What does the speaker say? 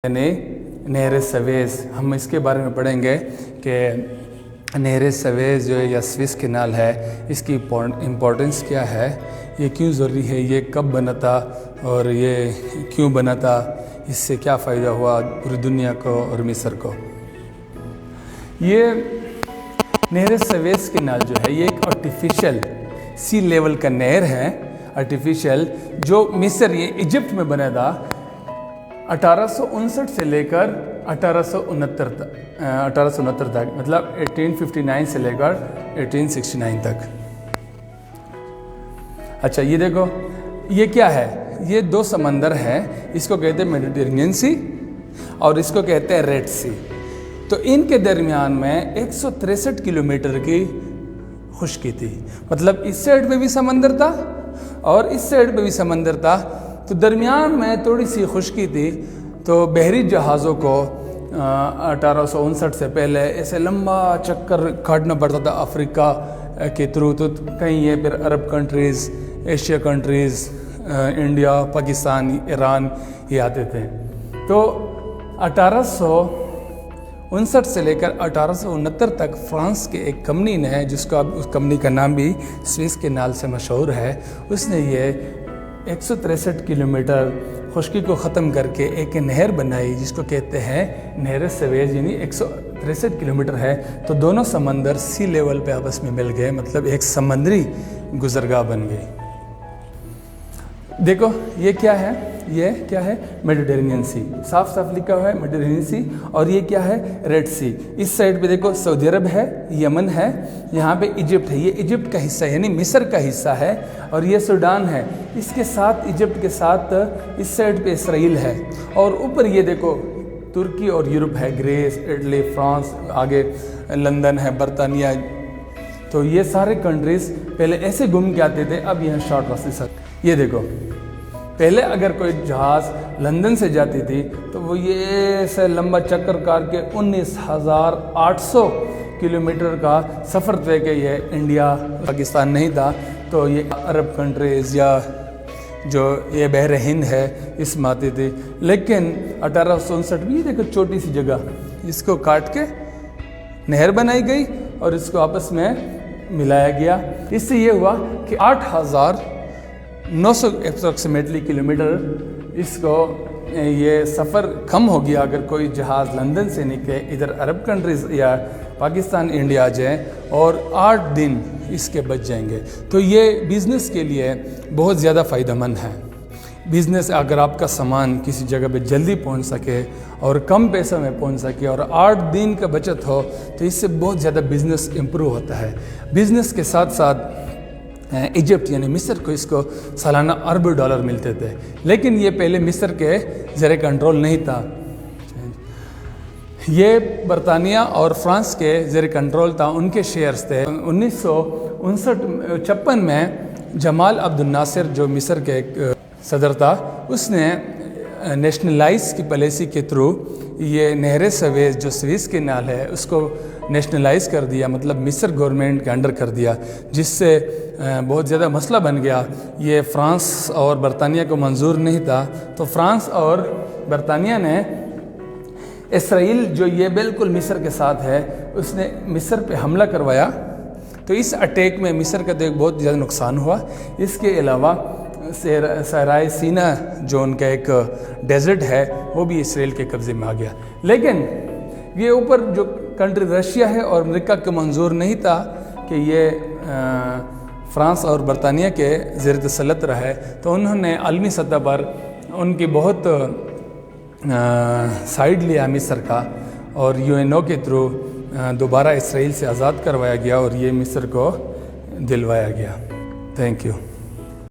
یعنی نہر سویز، ہم اس کے بارے میں پڑھیں گے کہ نہر سویز جو ہے یا سویس کینال ہے، اس کی امپورٹنس کیا ہے، یہ کیوں ضروری ہے، یہ کب بنا تھا اور یہ کیوں بنا تھا، اس سے کیا فائدہ ہوا پوری دنیا کو اور مصر کو۔ یہ نہر سویس کینال جو ہے یہ ایک آرٹیفیشل سی لیول کا نہر ہے، آرٹیفیشل، جو مصر یہ ایجپٹ میں بنا تھا 1859 سے لے کر 1869 تک، مطلب 1859 سے لے کر 1869 تک۔ اچھا یہ دیکھو یہ کیا ہے، یہ دو سمندر ہیں، اس کو کہتے ہیں میڈیٹرینین سی اور اس کو کہتے ہیں ریڈ سی۔ تو ان کے درمیان میں 163 کلومیٹر کی خشکی تھی، مطلب اس سائڈ پہ بھی سمندر تھا اور اس سائڈ پہ بھی سمندر تھا، تو درمیان میں تھوڑی سی خشکی تھی، تو بحری جہازوں کو 1859 سے پہلے ایسے لمبا چکر کاٹنا پڑتا تھا افریقہ کے تھرو، تو کہیں یہ پھر عرب countries, Asia countries, India, Pakistan, Iran یہ آتے تھے۔ تو 1859 سے لے کر 1869 تک فرانس کے ایک کمپنی نے، جس کا اس کمپنی کا نام بھی سویس کینال سے مشہور ہے، اس نے یہ 163 کلومیٹر خشکی کو ختم کر کے ایک نہر بنائی جس کو کہتے ہیں نہر سویز، یعنی 163 کلومیٹر ہے، تو دونوں سمندر سی لیول پہ آپس میں مل گئے، مطلب ایک سمندری گزرگاہ بن گئی۔ دیکھو یہ کیا ہے، یہ کیا ہے، میڈیٹرینین سی، صاف صاف لکھا ہوا ہے میڈیٹرینین سی، اور یہ کیا ہے، ریڈ سی۔ اس سائڈ پہ دیکھو سعودی عرب ہے، یمن ہے، یہاں پہ ایجپٹ ہے، یہ ایجپٹ کا حصہ ہے، یعنی مصر کا حصہ ہے، اور یہ سوڈان ہے، اس کے ساتھ ایجپٹ کے ساتھ اس سائڈ پہ اسرائیل ہے، اور اوپر یہ دیکھو ترکی اور یورپ ہے، گریس، اٹلی، فرانس، آگے لندن ہے، برطانیہ۔ تو یہ سارے کنٹریز پہلے ایسے گھوم کے آتے تھے، اب یہاں شارٹ راستے سے۔ یہ دیکھو پہلے اگر کوئی جہاز لندن سے جاتی تھی تو وہ یہ ایسے لمبا چکر کاٹ کے 19,800 کلومیٹر کا سفر طے کہ یہ انڈیا پاکستان نہیں تھا، تو یہ عرب کنٹریز یا جو یہ بحر ہند ہے اس میں آتی تھی۔ لیکن 1859 میں یہ دیکھو چھوٹی سی جگہ، اس کو کاٹ کے نہر بنائی گئی اور اس کو آپس میں ملایا گیا۔ اس سے یہ ہوا کہ 8,900 اپروکسیمیٹلی کلومیٹر اس کو یہ سفر کم ہو گیا اگر کوئی جہاز لندن سے نکلے ادھر عرب کنٹریز یا پاکستان انڈیا جائیں، اور 8 دن اس کے بچ جائیں گے۔ تو یہ بزنس کے لیے بہت زیادہ فائدہ مند ہے۔ بزنس اگر آپ کا سامان کسی جگہ پہ جلدی پہنچ سکے اور کم پیسوں میں پہنچ سکے اور 8 دن کا بچت ہو، تو اس سے بہت زیادہ بزنس امپروو ہوتا ہے۔ بزنس کے ساتھ ساتھ ایجپٹ یعنی مصر کو اس کو سالانہ اربوں ڈالر ملتے تھے، لیکن یہ پہلے مصر کے زیر کنٹرول نہیں تھا، یہ برطانیہ اور فرانس کے زیر کنٹرول تھا، ان کے شیئرز تھے۔ 1956 میں جمال عبد الناصر جو مصر کے ایک صدر تھا، اس نے نیشنلائز کی پالیسی کے تھرو یہ نہر سویز جو سویس کینال ہے اس کو نیشنلائز کر دیا، مطلب مصر گورنمنٹ کے انڈر کر دیا، جس سے بہت زیادہ مسئلہ بن گیا۔ یہ فرانس اور برطانیہ کو منظور نہیں تھا، تو فرانس اور برطانیہ نے اسرائیل جو یہ بالکل مصر کے ساتھ ہے، اس نے مصر پہ حملہ کروایا، تو اس اٹیک میں مصر کا تو ایک بہت زیادہ نقصان ہوا۔ اس کے علاوہ صحرائے سینا جو ان کا ایک ڈیزرٹ ہے وہ بھی اسرائیل کے قبضے میں آ گیا۔ لیکن یہ اوپر جو کنٹری رشیا ہے اور امریکہ کو منظور نہیں تھا کہ یہ فرانس اور برطانیہ کے زیر تسلط رہے، تو انہوں نے عالمی سطح پر ان کی بہت سائیڈ لیا مصر کا، اور UNO کے تھرو دوبارہ اسرائیل سے آزاد کروایا گیا اور یہ مصر کو دلوایا گیا۔ Thank you.